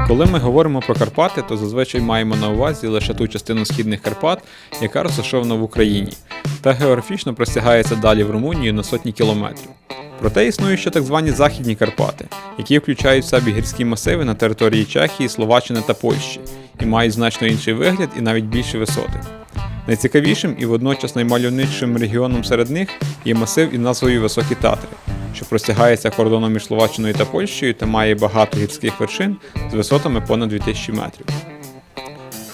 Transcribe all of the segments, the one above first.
Коли ми говоримо про Карпати, то зазвичай маємо на увазі лише ту частину східних Карпат, яка розташована в Україні, та географічно простягається далі в Румунію на сотні кілометрів. Проте існують ще так звані Західні Карпати, які включають в себе гірські масиви на території Чехії, Словаччини та Польщі, і мають значно інший вигляд і навіть більші висоти. Найцікавішим і водночас наймальовничішим регіоном серед них є масив із назвою Високі Татри, що простягається кордоном між Словаччиною та Польщею та має багато гірських вершин з висотами понад 2000 метрів.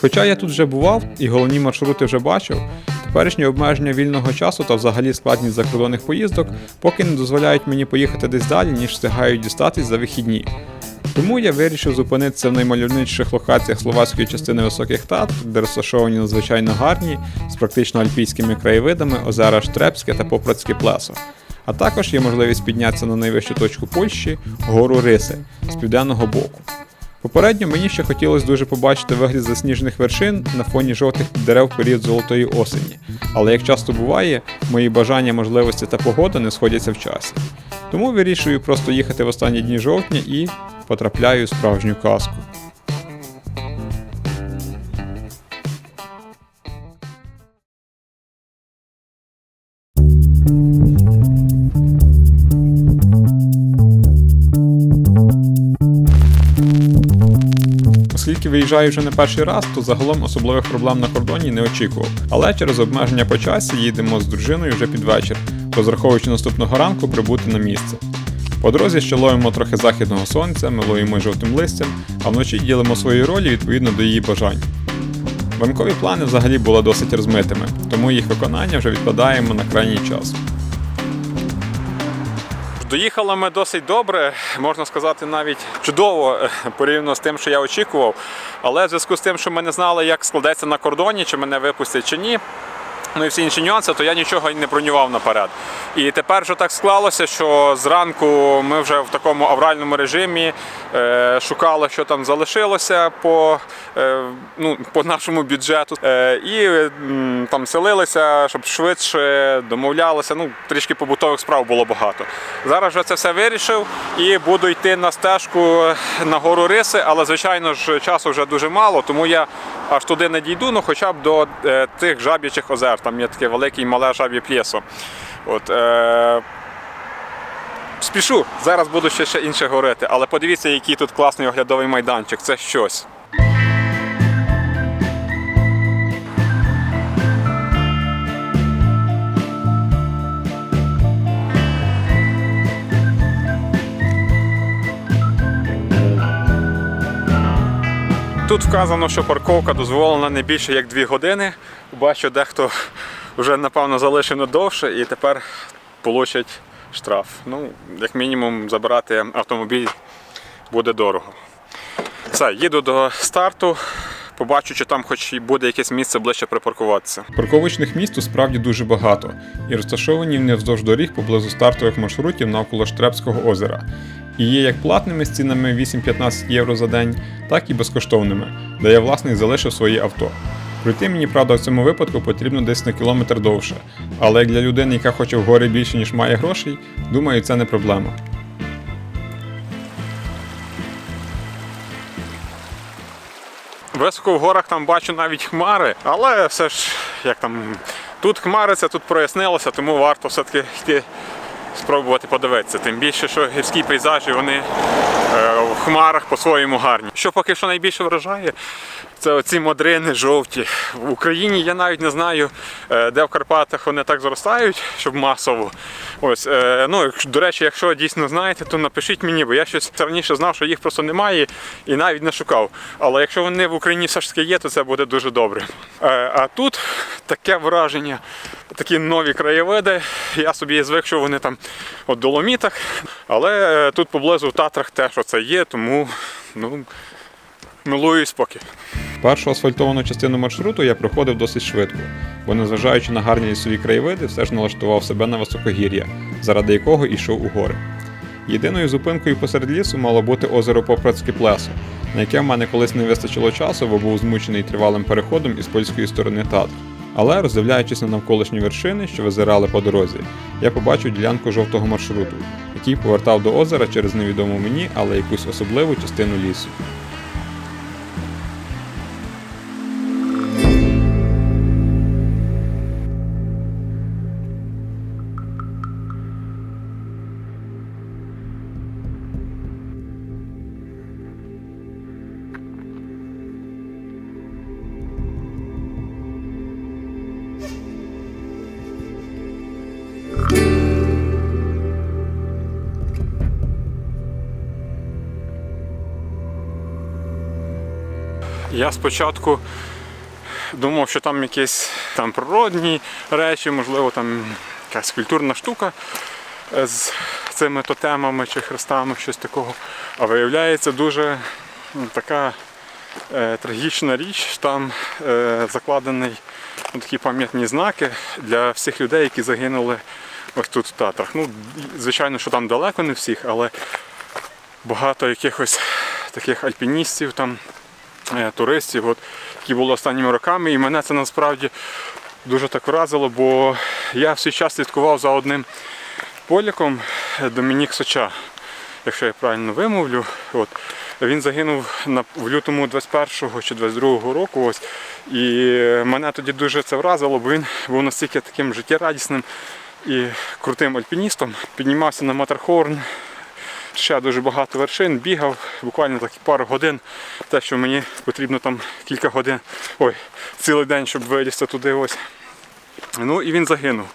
Хоча я тут вже бував і головні маршрути вже бачив, теперішні обмеження вільного часу та взагалі складність закордонних поїздок поки не дозволяють мені поїхати десь далі, ніж встигають дістатись за вихідні. Тому я вирішив зупинитися в наймальовничіших локаціях словацької частини Високих Татр, де розташовані надзвичайно гарні, з практично альпійськими краєвидами озера Штрепське та Попрацьке Плесо. А також є можливість піднятися на найвищу точку Польщі – гору Риси з південного боку. Попередньо мені ще хотілося дуже побачити вигляд засніжених вершин на фоні жовтих дерев в період золотої осені, але як часто буває, мої бажання, можливості та погода не сходяться в часі. Тому вирішую просто їхати в останні дні жовтня і потрапляю у справжню казку. Оскільки виїжджаю вже не перший раз, то загалом особливих проблем на кордоні не очікував. Але через обмеження по часі їдемо з дружиною вже під вечір, розраховуючи наступного ранку прибути на місце. По дорозі ще ловимо трохи західного сонця, милуємо жовтим листям, а вночі ділимо свої ролі відповідно до її бажань. Ранкові плани взагалі були досить розмитими, тому їх виконання вже відкладаємо на крайній час. Доїхали ми досить добре, можна сказати, навіть чудово порівняно з тим, що я очікував. Але в зв'язку з тим, що ми не знали, як складеться на кордоні, чи мене випустять, чи ні, ну і всі інші нюанси, то я нічого не бронював наперед. І тепер вже так склалося, що зранку ми вже в такому авральному режимі шукали, що там залишилося по нашому бюджету. І там селилися, щоб швидше домовлялися. Трішки побутових справ було багато. Зараз вже це все вирішив і буду йти на стежку на гору Риси, але, звичайно ж, часу вже дуже мало, тому я аж туди не дійду, хоча б до тих жаб'ячих озер. Там є таке велике і мале жаб'є плесо. Спішу, зараз буду ще інше говорити, але подивіться, який тут класний оглядовий майданчик, це щось. Тут вказано, що парковка дозволена не більше як 2 години. Бачу, дехто вже, напевно, залишено довше і тепер получать штраф. Як мінімум, забирати автомобіль буде дорого. Все, їду до старту, побачу, чи там хоч буде якесь місце ближче припаркуватися. Парковочних місць тут справді дуже багато і розташовані вони вздовж доріг поблизу стартових маршрутів навколо Штрепського озера. І є як платними з цінами 8-15 євро за день, так і безкоштовними, де я власник залишив своє авто. Пройти мені, правда, в цьому випадку потрібно десь на кілометр довше, але як для людини, яка хоче в гори більше, ніж має грошей, думаю, це не проблема. Високо в горах там бачу навіть хмари, але все ж, тут хмариться, тут прояснилося, тому варто все-таки йти спробувати подивитися. Тим більше, що гірські пейзажі, вони в хмарах по-своєму гарні. Що поки що найбільше вражає, це оці модрини жовті. В Україні я навіть не знаю, де в Карпатах вони так зростають, щоб масово. До речі, якщо дійсно знаєте, то напишіть мені, бо я щось раніше знав, що їх просто немає і навіть не шукав. Але якщо вони в Україні все ж таки є, то це буде дуже добре. А тут таке враження, такі нові краєвиди. Я собі звик, що вони там в Доломітах, але тут поблизу в Татрах теж оце є, тому милуюсь поки. Першу асфальтовану частину маршруту я проходив досить швидко, бо незважаючи на гарні лісові краєвиди, все ж налаштував себе на високогір'я, заради якого йшов у гори. Єдиною зупинкою посеред лісу мало бути озеро Попрацьке Плесо, на яке в мене колись не вистачило часу, бо був змучений тривалим переходом із польської сторони Татр. Але, роздивляючись на навколишні вершини, що визирали по дорозі, я побачив ділянку жовтого маршруту, який повертав до озера через невідому мені, але якусь особливу частину лісу. Я спочатку думав, що там якісь там природні речі, можливо, там якась культурна штука з цими тотемами чи хрестами, щось такого. А виявляється, дуже така трагічна річ. Там закладені такі пам'ятні знаки для всіх людей, які загинули ось тут в Татрах. Ну, звичайно, що там далеко не всіх, але багато якихось таких альпіністів там, туристів, які були останніми роками, і мене це насправді дуже так вразило, бо я всій час слідкував за одним поляком, Домінік Соча, якщо я правильно вимовлю. Він загинув в лютому 21-го чи 22-го року, і мене тоді дуже це вразило, бо він був настільки таким життєрадісним і крутим альпіністом, піднімався на Матерхорн, ще дуже багато вершин, бігав, буквально так пару годин, те, що мені потрібно там кілька годин, цілий день, щоб вилізти туди ось. Ну і він загинув.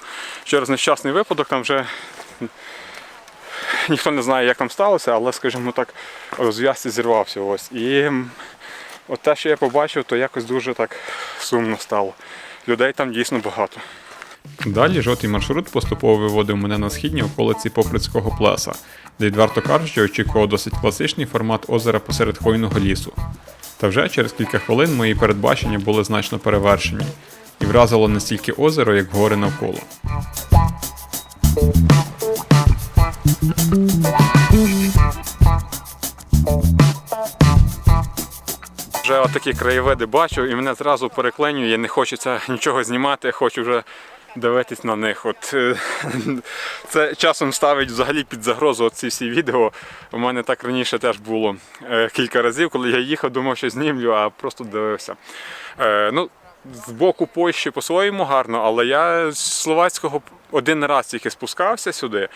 Через нещасний випадок, там вже ніхто не знає, як там сталося, але, скажімо так, в зв'язці зірвався ось. І от те, що я побачив, то якось дуже так сумно стало. Людей там дійсно багато. Далі жовтий маршрут поступово виводив мене на східні околиці Поприцького плеса, де, відверто кажучи, очікував досить класичний формат озера посеред хвойного лісу. Та вже через кілька хвилин мої передбачення були значно перевершені, і вразило не стільки озеро, як гори навколо. Вже отакі краєвиди бачу, і мене зразу переклинює, не хочеться нічого знімати, хочу вже дивитись на них. Це часом ставить взагалі під загрозу ці всі відео. У мене так раніше теж було кілька разів, коли я їхав, думав, що знімлю, а просто дивився. З боку Польщі по-своєму гарно, але я з Словацького один раз тільки спускався сюди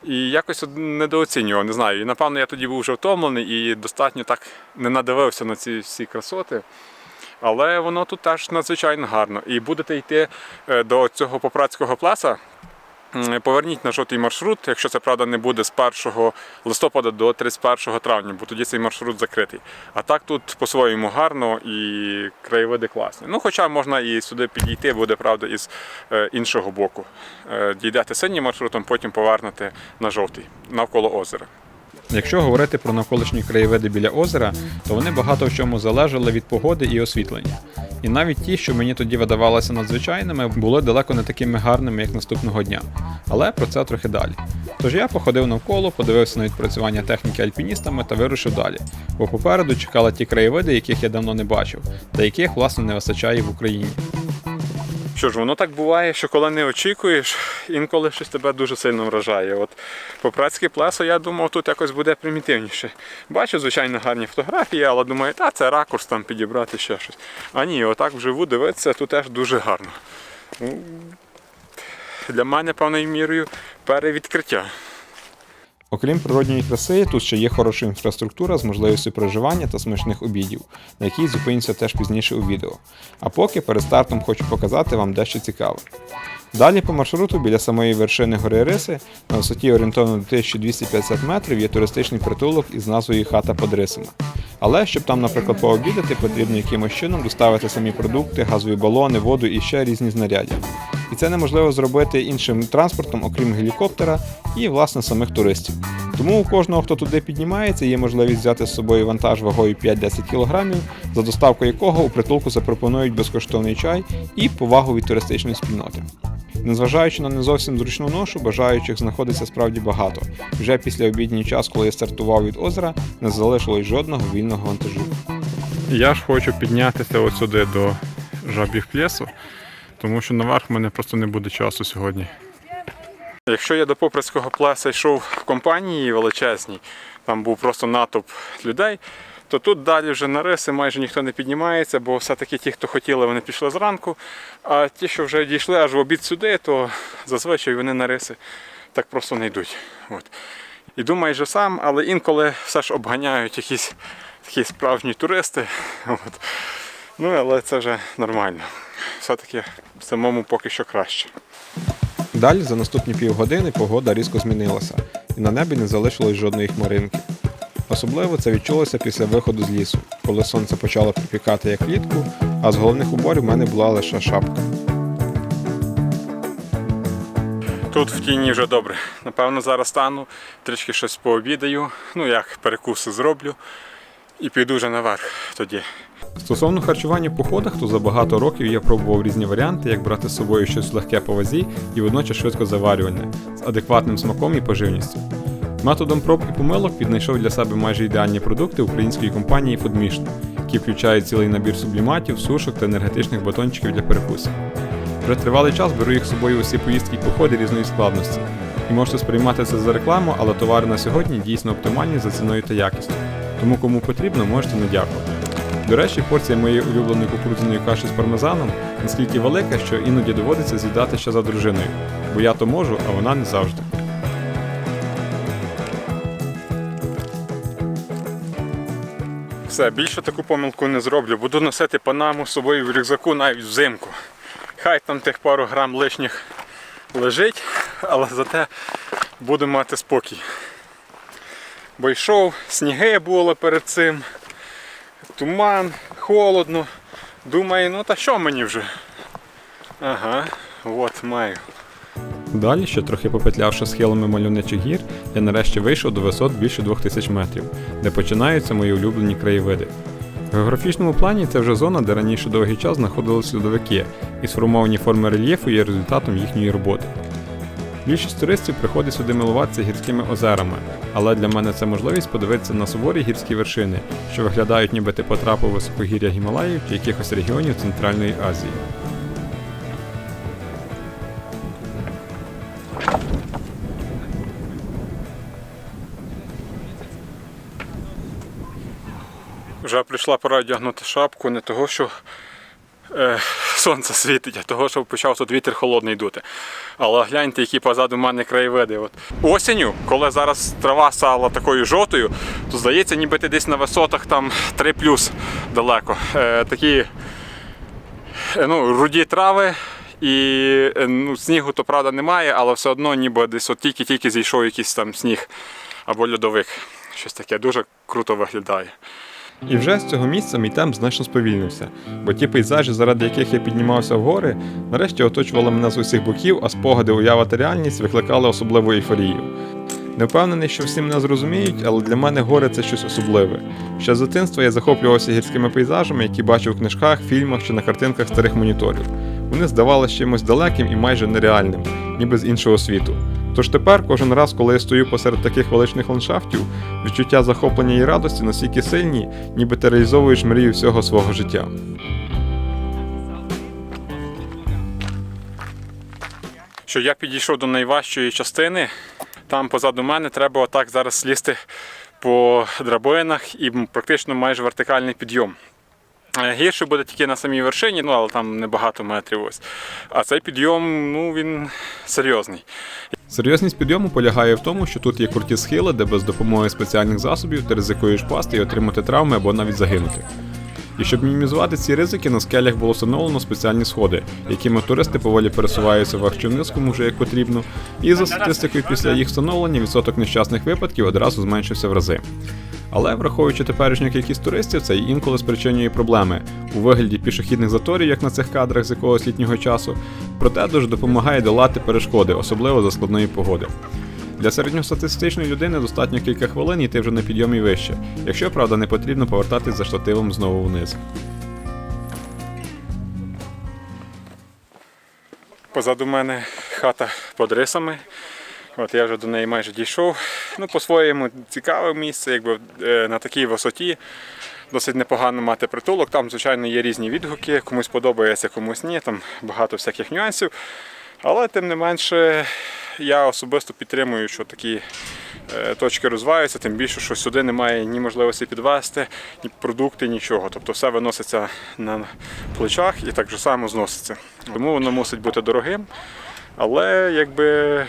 і якось недооцінював, не знаю. І напевно я тоді був вже втомлений і достатньо так не надивився на ці всі красоти. Але воно тут теж надзвичайно гарно. І будете йти до цього Попрацького плеса, поверніть на жовтий маршрут, якщо це, правда, не буде з 1 листопада до 31 травня, бо тоді цей маршрут закритий. А так тут по-своєму гарно і краєвиди класні. Хоча можна і сюди підійти, буде, правда, із іншого боку. Дійдете синім маршрутом, потім повернете на жовтий, навколо озера. Якщо говорити про навколишні краєвиди біля озера, то вони багато в чому залежали від погоди і освітлення. І навіть ті, що мені тоді видавалися надзвичайними, були далеко не такими гарними, як наступного дня. Але про це трохи далі. Тож я походив навколо, подивився на відпрацювання техніки альпіністами та вирушив далі, бо попереду чекали ті краєвиди, яких я давно не бачив, та яких, власне, не вистачає в Україні. Що ж, воно так буває, що коли не очікуєш, інколи щось тебе дуже сильно вражає. Попрацьке плесо, я думав, тут якось буде примітивніше. Бачу, звичайно, гарні фотографії, але думаю, це ракурс там підібрати, ще щось. А ні, отак вживу дивитися, тут теж дуже гарно. Для мене, певною мірою, перевідкриття. Окрім природньої краси, тут ще є хороша інфраструктура з можливістю проживання та смачних обідів, на якій зупинюся теж пізніше у відео. А поки перед стартом хочу показати вам дещо цікаве. Далі по маршруту біля самої вершини гори Риси на висоті орієнтовно до 1250 метрів є туристичний притулок із назвою Хата под Рисами. Але щоб там, наприклад, пообідати, потрібно якимось чином доставити самі продукти, газові балони, воду і ще різні знаряддя. І це неможливо зробити іншим транспортом, окрім гелікоптера і, власне, самих туристів. Тому у кожного, хто туди піднімається, є можливість взяти з собою вантаж вагою 5-10 кг, за доставку якого у притулку запропонують безкоштовний чай і повагу від туристичної спільноти. Незважаючи на не зовсім зручну ношу, бажаючих знаходиться справді багато. Вже після обідній час, коли я стартував від озера, не залишилось жодного вільного вантажу. Я ж хочу піднятися ось сюди до Жаб'їх плесу, тому що наверх в мене просто не буде часу сьогодні. Якщо я до Поприцького плеса йшов в компанії величезній, там був просто натовп людей, то тут далі вже на риси майже ніхто не піднімається, бо все-таки ті, хто хотіли, вони пішли зранку, а ті, що вже дійшли аж в обід сюди, то зазвичай вони на риси так просто не йдуть. От. Іду майже сам, але інколи все ж обганяють якісь такі справжні туристи. От. Ну, але це вже нормально. Все-таки самому поки що краще. Далі за наступні півгодини погода різко змінилася, і на небі не залишилось жодної хмаринки. Особливо це відчулося після виходу з лісу, коли сонце почало припікати як влітку, а з головних уборів в мене була лише шапка. Тут в тіні вже добре. Напевно, зараз стану, трішки щось пообідаю, перекуси зроблю і піду вже наверх тоді. Стосовно харчування в походах, то за багато років я пробував різні варіанти, як брати з собою щось легке по вазі і водночас швидко заварювальне, з адекватним смаком і поживністю. Методом проб і помилок віднайшов для себе майже ідеальні продукти української компанії Foodmission, які включають цілий набір субліматів, сушок та енергетичних батончиків для перекусів. Вже тривалий час беру їх з собою у всі поїздки і походи різної складності. І можете сприймати це за рекламу, але товари на сьогодні дійсно оптимальні за ціною та якістю. Тому кому потрібно, можете не дякувати. До речі, порція моєї улюбленої кукурудзяної каші з пармезаном наскільки велика, що іноді доводиться з'їдати ще за дружиною. Бо я то можу, а вона не завжди. Все, більше таку помилку не зроблю. Буду носити панаму з собою в рюкзаку навіть взимку. Хай там тих пару грам лишніх лежить, але зате буду мати спокій. Бо йшов, сніги було перед цим, туман, холодно. Думаю, та що мені вже? Ага, от маю. Далі, ще трохи попетлявши схилами мальовничих гір, я нарешті вийшов до висот більше 2000 метрів, де починаються мої улюблені краєвиди. В географічному плані це вже зона, де раніше довгий час знаходилися льодовики, і сформовані форми рельєфу є результатом їхньої роботи. Більшість туристів приходить сюди милуватися гірськими озерами, але для мене це можливість подивитися на суворі гірські вершини, що виглядають ніби ти потрапив у високогір'я Гімалаїв чи якихось регіонів Центральної Азії. Вже прийшла пора одягнути шапку, не того, що сонце світить, а того, що почав тут вітер холодний дути. Але гляньте, які позаду мене краєвиди. От. Осінню, коли зараз трава стала такою жовтою, то здається, ніби ти десь на висотах там 3+ далеко. Такі руді трави і снігу то правда немає, але все одно ніби десь от тільки-тільки зійшов якийсь там сніг або льодовик. Щось таке дуже круто виглядає. І вже з цього місця мій темп значно сповільнився, бо ті пейзажі, заради яких я піднімався в гори, нарешті оточували мене з усіх боків, а спогади, уява та реальність викликали особливу ейфорію. Не впевнений, що всі мене зрозуміють, але для мене гори – це щось особливе. Ще з дитинства я захоплювався гірськими пейзажами, які бачив у книжках, фільмах чи на картинках старих моніторів. Вони здавалися чимось далеким і майже нереальним, ніби з іншого світу. Тож тепер, кожен раз, коли я стою посеред таких величних ландшафтів, відчуття захоплення і радості настільки сильні, ніби ти реалізовуєш мрію всього свого життя. Що я підійшов до найважчої частини, там позаду мене треба отак зараз слізти по драбинах і практично майже вертикальний підйом. Гірше буде тільки на самій вершині, але там небагато метрів ось. А цей підйом, він серйозний. Серйозність підйому полягає в тому, що тут є круті схили, де без допомоги спеціальних засобів ти ризикуєш впасти і отримати травми або навіть загинути. І щоб мінімізувати ці ризики, на скелях було встановлено спеціальні сходи, якими туристи поволі пересуваються вверх чи вниз, кому вже як потрібно, і за статистикою після їх встановлення відсоток нещасних випадків одразу зменшився в рази. Але, враховуючи теперішню кількість туристів, це інколи спричинює проблеми у вигляді пішохідних заторів, як на цих кадрах з якогось літнього часу, проте дуже допомагає долати перешкоди, особливо за складної погоди. Для середньостатистичної людини достатньо кілька хвилин йти вже на підйомі вище, якщо, правда, не потрібно повертатись за штативом знову вниз. Позаду мене хата під рисами. От я вже до неї майже дійшов. Ну, по-своєму цікаве місце, якби на такій висоті. Досить непогано мати притулок. Там, звичайно, є різні відгуки. Комусь подобається, комусь ні. Там багато всяких нюансів. Але, тим не менше, я особисто підтримую, що такі точки розвиваються, тим більше, що сюди немає ні можливості підвезти, ні продукти, нічого. Тобто все виноситься на плечах і так же само зноситься. Тому воно мусить бути дорогим. Але, якби,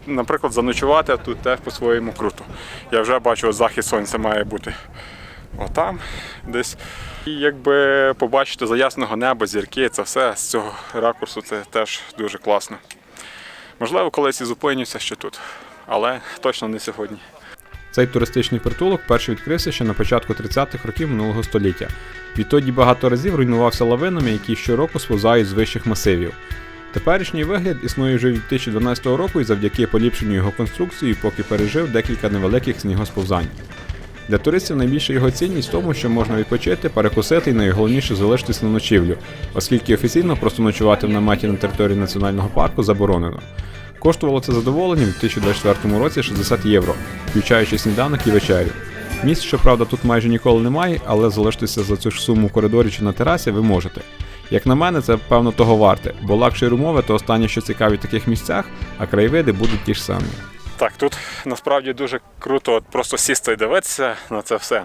наприклад, заночувати тут теж по-своєму круто. Я вже бачу, от захід сонця має бути отам десь. І якби побачити за ясного неба, зірки, це все з цього ракурсу, це теж дуже класно. Можливо, колись і зупинюся ще тут, але точно не сьогодні. Цей туристичний притулок перший відкрився ще на початку 30-х років минулого століття. Відтоді багато разів руйнувався лавинами, які щороку сповзають з вищих масивів. Теперішній вигляд існує вже від 2012 року і завдяки поліпшенню його конструкції поки пережив декілька невеликих снігосповзань. Для туристів найбільша його цінність в тому, що можна відпочити, перекусити і найголовніше залишитись на ночівлю, оскільки офіційно просто ночувати в наметі на території національного парку заборонено. Коштувало це задоволення в 2024 році 60 євро, включаючи сніданок і вечерю. Місць, щоправда, тут майже ніколи немає, але залишитися за цю ж суму в коридорі чи на терасі ви можете. Як на мене, це, певно, того варте, бо лакшері умови – то останнє, що цікавить в таких місцях, а краєвиди будуть ті ж самі. Так, тут насправді дуже круто от просто сісти і дивитися на це все.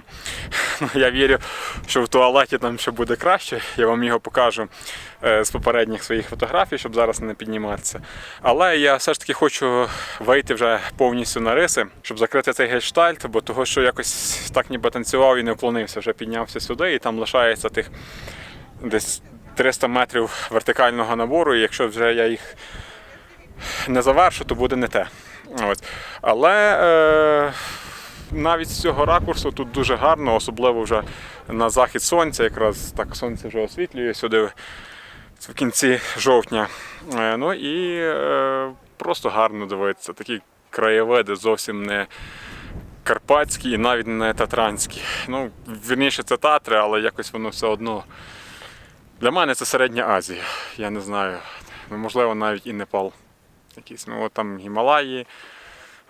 Я вірю, що в туалеті там ще буде краще, я вам його покажу з попередніх своїх фотографій, щоб зараз не підніматися. Але я все ж таки хочу вийти вже повністю на риси, щоб закрити цей гештальт, бо того, що якось так ніби танцював і не вклонився, вже піднявся сюди і там лишається тих десь 300 метрів вертикального набору, і якщо вже я їх не завершу, то буде не те. Ось. Але навіть з цього ракурсу тут дуже гарно, особливо вже на захід сонця, якраз так сонце вже освітлює сюди в кінці жовтня. Ну і просто гарно дивитися. Такі краєвиди зовсім не карпатські і навіть не татранські. Ну, вірніше це Татри, але якось воно все одно. Для мене це Середня Азія, я не знаю, можливо навіть і Непал. Якісь, ну, от там Гімалаї,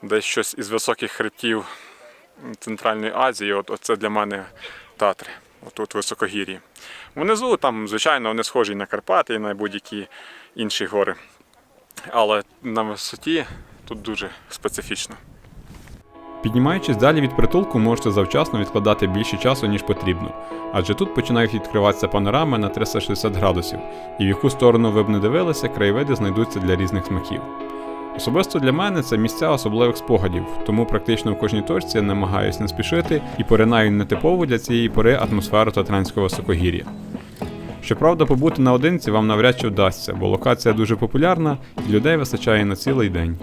десь щось із високих хребтів Центральної Азії, от це для мене Татри, отут високогір'ї. Внизу там, звичайно, вони схожі на Карпати і на будь-які інші гори, але на висоті тут дуже специфічно. Піднімаючись далі від притулку, можете завчасно відкладати більше часу, ніж потрібно, адже тут починають відкриватися панорами на 360 градусів, і в яку сторону ви б не дивилися, краєвиди знайдуться для різних смаків. Особисто для мене це місця особливих спогадів, тому практично в кожній точці я намагаюсь не спішити і поринаю нетипову для цієї пори атмосферу татранського високогір'я. Щоправда, побути наодинці вам навряд чи вдасться, бо локація дуже популярна і людей вистачає на цілий день.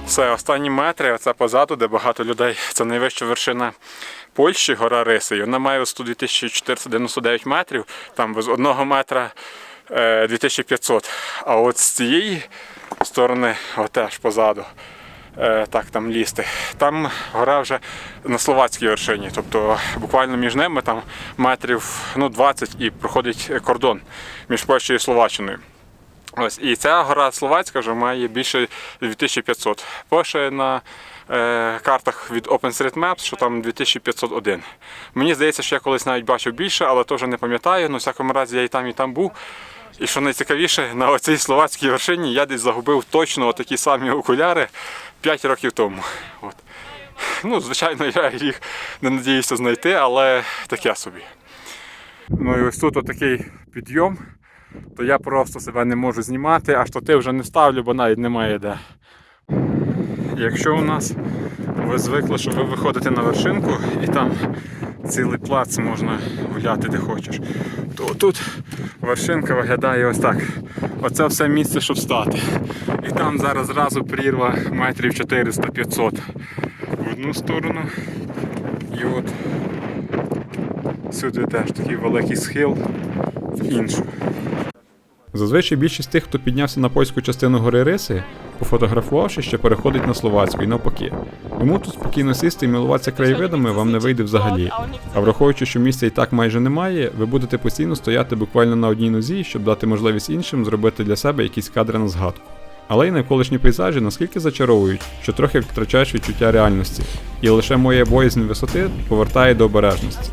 Все, останні метри, оце позаду, де багато людей, це найвища вершина Польщі, гора Риси. І вона має висоту 2499 метрів, там з 1 метра 2500. А от з цієї сторони, теж позаду, так, там лізти, там гора вже на словацькій вершині, тобто буквально між ними там метрів 20 і проходить кордон між Польщею і Словаччиною. Ось, і ця гора словацька вже має більше 2500. Пише на картах від OpenStreetMaps, що там 2501. Мені здається, що я колись навіть бачив більше, але теж не пам'ятаю. Ну, в всякому разі, я і там був. І що найцікавіше, на оцій словацькій вершині я десь загубив точно такі самі окуляри 5 років тому. От. Ну, звичайно, я їх не надіюся знайти, але таке собі. Ну і ось тут отакий підйом. То я просто себе не можу знімати, а штатив вже не ставлю, бо навіть немає де. Якщо у нас ви звикли, що ви виходите на вершинку і там цілий плац можна гуляти де хочеш, то тут вершинка виглядає ось так. Оце все місце, щоб стати. І там зараз зразу прірва метрів 400-500 в одну сторону. І от сюди теж такий великий схил в іншу. Зазвичай більшість тих, хто піднявся на польську частину гори Риси, пофотографувавши, ще переходить на словацьку і навпаки. Тому тут спокійно сісти і милуватися краєвидами вам не вийде взагалі. А враховуючи, що місця і так майже немає, ви будете постійно стояти буквально на одній нозі, щоб дати можливість іншим зробити для себе якісь кадри на згадку. Але й навколишні пейзажі наскільки зачаровують, що трохи втрачаєш відчуття реальності, і лише моя боязнь висоти повертає до обережності.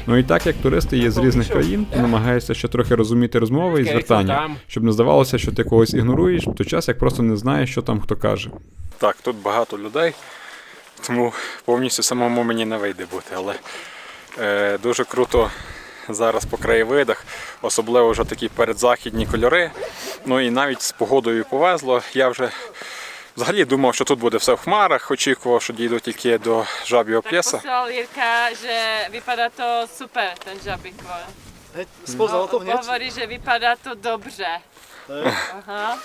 Ну і так як туристи є з різних країн, то намагаюся ще трохи розуміти розмови і звертання, щоб не здавалося, що ти когось ігноруєш, в той час як просто не знаєш, що там хто каже. Так, тут багато людей, тому повністю самому мені не вийде бути, але дуже круто зараз по краєвидах, особливо вже такі передзахідні кольори. Ну і навіть з погодою повезло. Я вже взагалі думав, що тут буде все в хмарах, очікував, що дійду тільки до Жаб'ього Плеса. Poslal Jirka, že vypadá to super, ten žabík. Spoznal to hneď? Hovorí, že vypadá to dobře. Aha.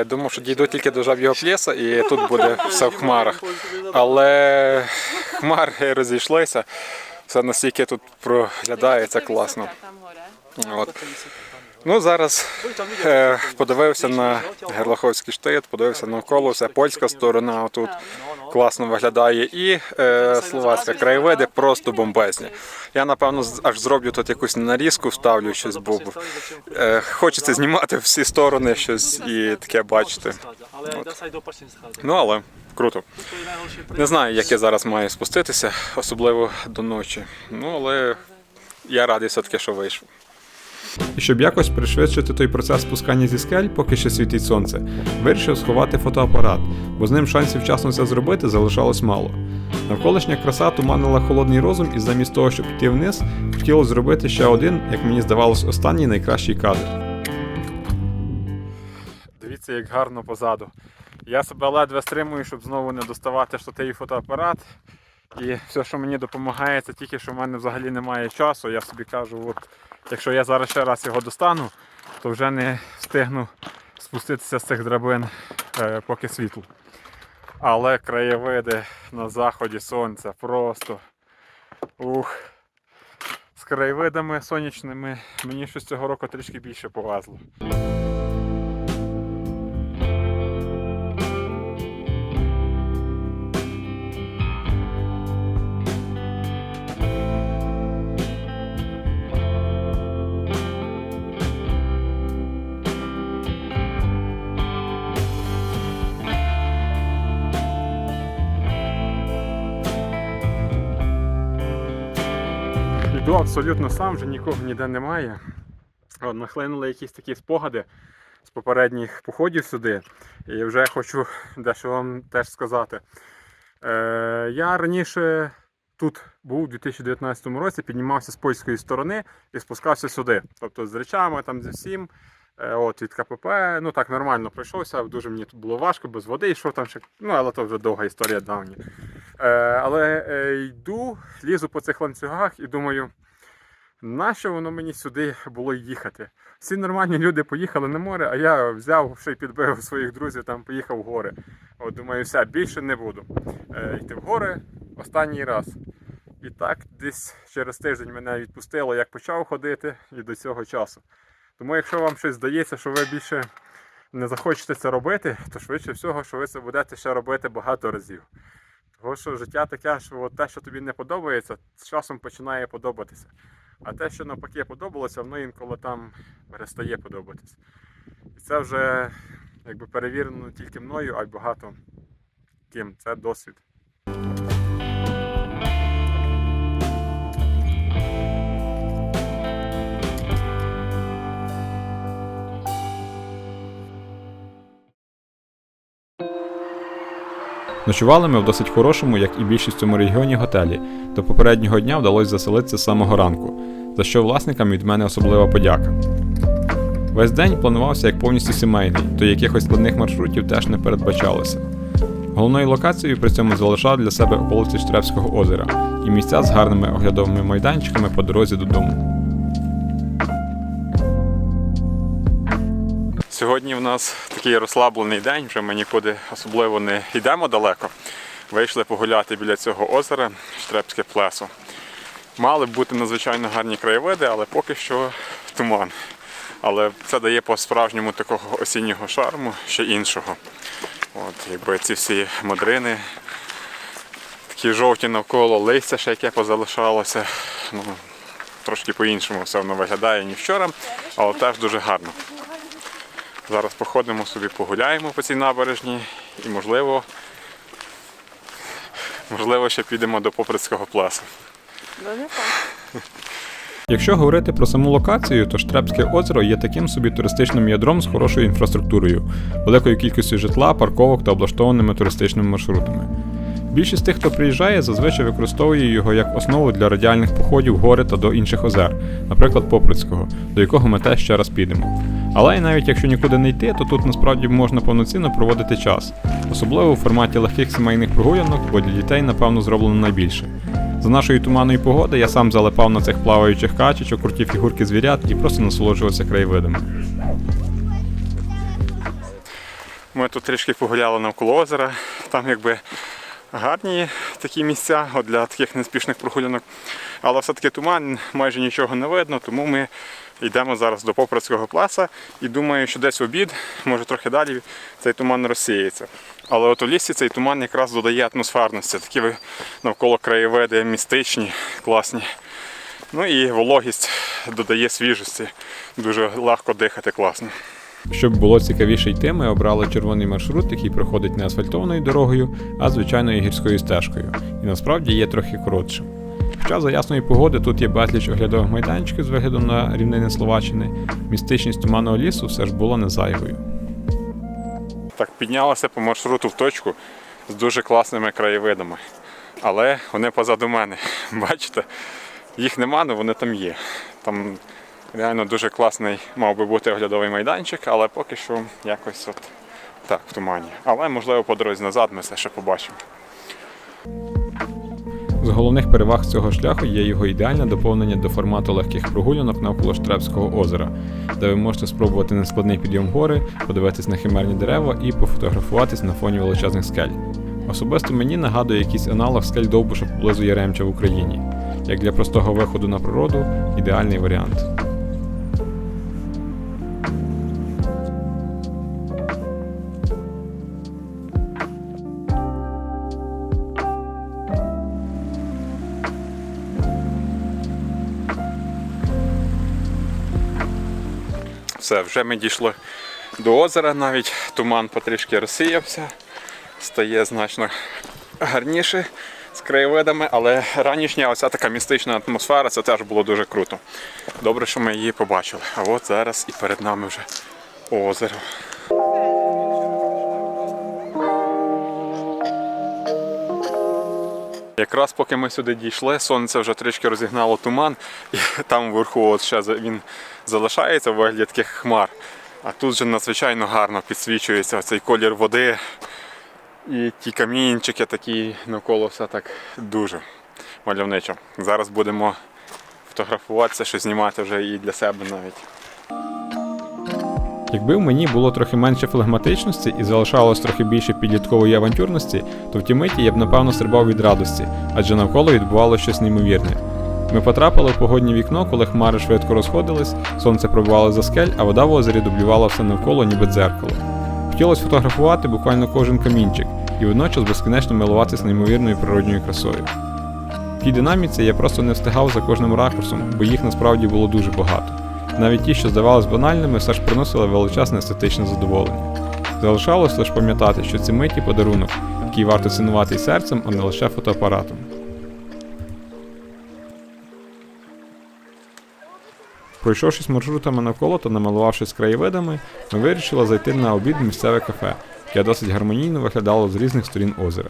Думав, що дійду тільки до Жаб'ього Плеса і тут буде все в хмарах. Але хмари розійшлися, все настільки тут проглядається класно. Tam hore. От. Ну, зараз подивився на Герлаховський штит, подивився навколо, все польська сторона тут класно виглядає і словацька. Краєвиди просто бомбезні. Я, напевно, аж зроблю тут якусь нарізку, вставлю щось, бо хочеться знімати всі сторони щось і таке бачити. Ну, але круто. Не знаю, як я зараз маю спуститися, особливо до ночі. Ну, але я радий все-таки, що вийшов. І щоб якось пришвидшити той процес спускання зі скель, поки ще світить сонце, вирішив сховати фотоапарат, бо з ним шансів вчасно це зробити залишалось мало. Навколишня краса туманила холодний розум, і замість того, щоб йти вниз, хотілося зробити ще один, як мені здавалось, останній найкращий кадр. Дивіться, як гарно позаду. Я себе ледве стримую, щоб знову не доставати штатив і фотоапарат. І все, що мені допомагає, це тільки, що в мене взагалі немає часу. Я собі кажу, от, якщо я зараз ще раз його достану, то вже не встигну спуститися з цих драбин, поки світло. Але краєвиди на заході сонця просто ух. З краєвидами сонячними мені щось цього року трішки більше повезло. Йду абсолютно сам, вже нікого ніде немає. От, нахлинули якісь такі спогади з попередніх походів сюди. І вже хочу дещо вам теж сказати. Я раніше тут був у 2019 році, піднімався з польської сторони і спускався сюди. Тобто з речами, там зі всім. От, від КПП, ну так нормально пройшовся, дуже мені тут було важко, без води йшов там ще, ну але то вже довга історія давня. Але йду, лізу по цих ланцюгах і думаю, нащо воно мені сюди було їхати? Всі нормальні люди поїхали на море, а я взяв, ще й підбив своїх друзів, там поїхав в гори. От думаю, все, більше не буду йти в гори останній раз. І так десь через тиждень мене відпустило, як почав ходити і до цього часу. Тому якщо вам щось здається, що ви більше не захочете це робити, то швидше всього, що ви це будете ще робити багато разів. Тому що життя таке, що от те, що тобі не подобається, з часом починає подобатися. А те, що навпаки подобалося, воно інколи там перестає подобатися. І це вже якби перевірено не тільки мною, а й багато ким. Це досвід. Ночували ми в досить хорошому, як і більшість в цьому регіоні, готелі. До попереднього дня вдалося заселитися з самого ранку, за що власникам від мене особлива подяка. Весь день планувався як повністю сімейний, то якихось складних маршрутів теж не передбачалося. Головною локацією при цьому залишав для себе околиці Штребського озера і місця з гарними оглядовими майданчиками по дорозі додому. Сьогодні в нас такий розслаблений день, вже ми нікуди особливо не йдемо далеко. Вийшли погуляти біля цього озера Штребське плесо. Мали б бути надзвичайно гарні краєвиди, але поки що туман. Але це дає по-справжньому такого осіннього шарму, ще іншого. От, якби ці всі модрини, такі жовті навколо, листя ще яке позалишалося. Ну, трошки по-іншому все воно виглядає, ніж вчора, але теж дуже гарно. Зараз походимо собі, погуляємо по цій набережній і, можливо, ще підемо до Поприцького плесу. Якщо говорити про саму локацію, то Штребське озеро є таким собі туристичним ядром з хорошою інфраструктурою, великою кількістю житла, парковок та облаштованими туристичними маршрутами. Більшість тих, хто приїжджає, зазвичай використовує його як основу для радіальних походів в гори та до інших озер, наприклад, Поприцького, до якого ми теж ще раз підемо. Але і навіть якщо нікуди не йти, то тут насправді можна повноцінно проводити час, особливо у форматі легких сімейних прогулянок, бо для дітей, напевно, зроблено найбільше. За нашої туманної погоди я сам залипав на цих плаваючих качечок, круті фігурки звірят і просто насолоджувався краєвидами. Ми тут трішки погуляли навколо озера, там якби гарні такі місця для таких неспішних прогулянок, але все-таки туман, майже нічого не видно, тому ми йдемо зараз до Поприцького плеса і думаю, що десь в обід, може трохи далі, цей туман розсіється. Але от у лісі цей туман якраз додає атмосферності, такі навколо краєвиди містичні, класні. Ну і вологість додає свіжості, дуже легко дихати, класно. Щоб було цікавіше йти, ми обрали червоний маршрут, який проходить не асфальтованою дорогою, а звичайною гірською стежкою. І насправді є трохи коротшим. Хоча за ясної погоди тут є безліч оглядових майданчиків з виглядом на рівнини Словаччини, містичність туманного лісу все ж була не зайвою. Так, піднялася по маршруту в точку з дуже класними краєвидами. Але вони позаду мене. Бачите, їх нема, але вони там є. Там реально дуже класний мав би бути оглядовий майданчик, але поки що якось от так, в тумані. Але можливо по дорозі назад ми все ще побачимо. З головних переваг цього шляху є його ідеальне доповнення до формату легких прогулянок навколо Штребського озера, де ви можете спробувати нескладний підйом гори, подивитись на химерні дерева і пофотографуватись на фоні величезних скель. Особисто мені нагадує якийсь аналог скель Довбуша поблизу Яремча в Україні. Як для простого виходу на природу – ідеальний варіант. Все, вже ми дійшли до озера, навіть туман потрішки розсіявся, стає значно гарніше з краєвидами, але ранішня оця така містична атмосфера, це теж було дуже круто. Добре, що ми її побачили. А от зараз і перед нами вже озеро. Якраз поки ми сюди дійшли, сонце вже трішки розігнало туман, і там вверху от ще він залишається в вигляді таких хмар. А тут же надзвичайно гарно підсвічується цей колір води і ті камінчики такі навколо, все так дуже мальовничо. Зараз будемо фотографуватися, щось знімати вже і для себе навіть. Якби в мені було трохи менше флегматичності і залишалось трохи більше підліткової авантюрності, то в ті миті я б напевно стрибав від радості, адже навколо відбувалося щось неймовірне. Ми потрапили в погоднє вікно, коли хмари швидко розходились, сонце пробивало за скель, а вода в озері дублювала все навколо, ніби дзеркало. Хотілося фотографувати буквально кожен камінчик і водночас безкінечно милуватися неймовірною природньою красою. В тій динаміці я просто не встигав за кожним ракурсом, бо їх насправді було дуже багато. Навіть ті, що здавались банальними, все ж приносили величезне естетичне задоволення. Залишалось лише пам'ятати, що ці миті подарунок, який варто цінувати і серцем, а не лише фотоапаратом. Пройшовшись маршрутами навколо та намилувавшись краєвидами, ми вирішили зайти на обід в місцеве кафе, яке досить гармонійно виглядало з різних сторін озера.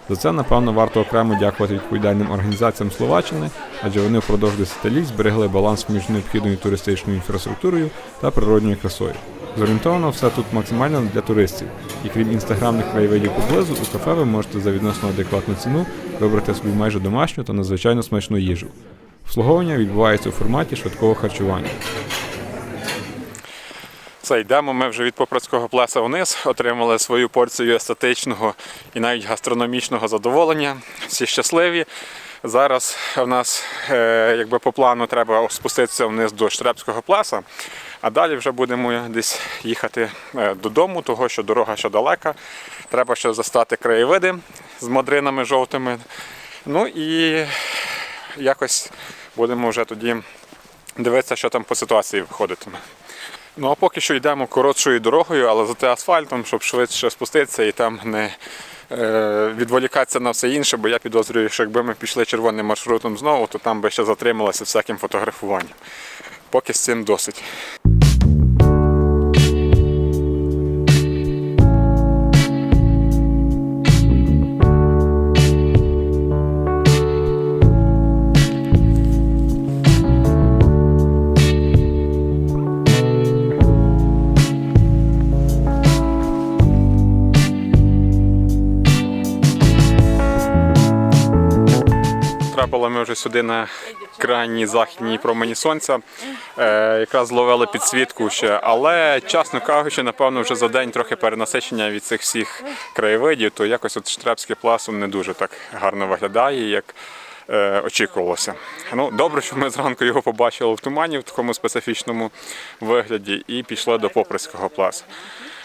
За це, напевно, варто окремо дякувати відповідальним організаціям Словаччини, адже вони впродовж десятиліть зберегли баланс між необхідною туристичною інфраструктурою та природньою красою. Зорієнтовано все тут максимально для туристів. І крім інстаграмних краєвидів поблизу, у кафе ви можете за відносно адекватну ціну вибрати собі майже домашню та надзвичайно смачну їжу. Обслуговування відбувається у форматі швидкого харчування. Все, йдемо ми вже від Попрацького плеса вниз, отримали свою порцію естетичного і навіть гастрономічного задоволення. Всі щасливі. Зараз в нас якби по плану треба спуститися вниз до Штребського плеса, а далі вже будемо десь їхати додому, того що дорога ще далека. Треба ще застати краєвиди з мадринами жовтими. Ну і якось будемо вже тоді дивитися, що там по ситуації виходитиме. Ну а поки що йдемо коротшою дорогою, але зате асфальтом, щоб швидше спуститися і там не відволікатися на все інше, бо я підозрюю, що якби ми пішли червоним маршрутом знову, то там би ще затрималося всяким фотографуванням. Поки з цим досить. Трапили ми вже сюди на крайній західній промені сонця. Якраз зловили підсвітку ще, але, чесно кажучи, напевно, вже за день трохи перенасичення від цих всіх краєвидів, то якось от Штребський плес не дуже так гарно виглядає, як очікувалося. Ну, добре, що ми зранку його побачили в тумані в такому специфічному вигляді і пішли до Попрацького плесу.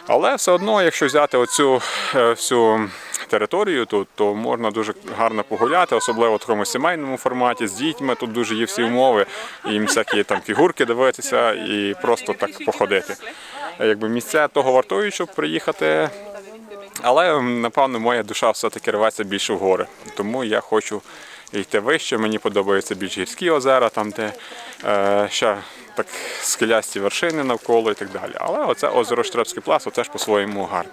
Але все одно, якщо взяти оцю всю територію, то можна дуже гарно погуляти, особливо в такому сімейному форматі, з дітьми, тут дуже є всі умови, їм всякі там фігурки дивитися і просто так походити. Якби місця того вартують, щоб приїхати, але, напевно, моя душа все-таки рветься більше в гори, тому я хочу йти вище, мені подобаються більш гірські озера, там де ще так скелясті вершини навколо і так далі. Але оце озеро Штребський плес теж по-своєму гарне.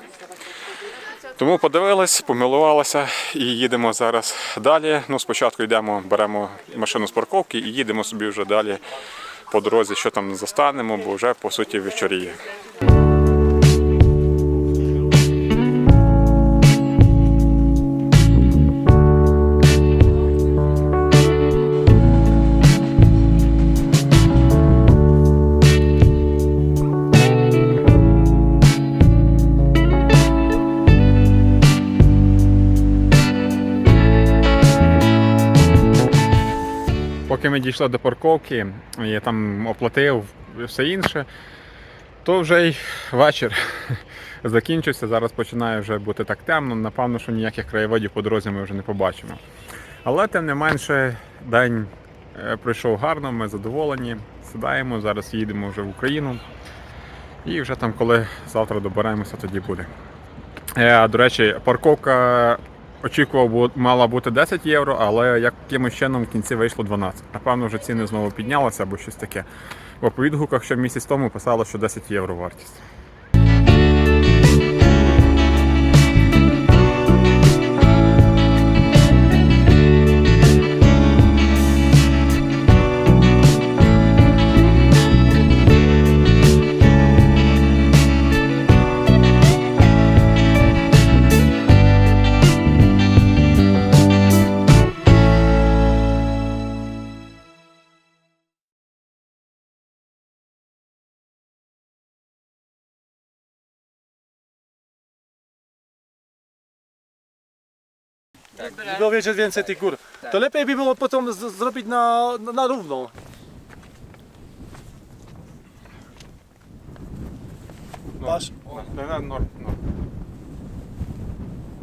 Тому подивились, помилувалися і їдемо зараз далі. Ну, спочатку йдемо, беремо машину з парковки і їдемо собі вже далі по дорозі, що там застанемо, бо вже, по суті, вечоріє. Поки ми дійшли до парковки, я там оплатив все інше, то вже й вечір закінчився, зараз починає вже бути так темно, напевно, що ніяких краєвидів по дорозі ми вже не побачимо. Але тим не менше, день пройшов гарно, ми задоволені, сідаємо, зараз їдемо вже в Україну і вже там, коли завтра доберемося, тоді буде. До речі, парковка очікував, мала бути 10 євро, але якимось чином в кінці вийшло 12. Напевно, вже ціни знову піднялися або щось таке. Бо по відгуках ще місяць тому писало, що 10 євро вартість. Było wiedzieć więcej tych gór. To lepiej by było potem zrobić na równo. Masz? Норм.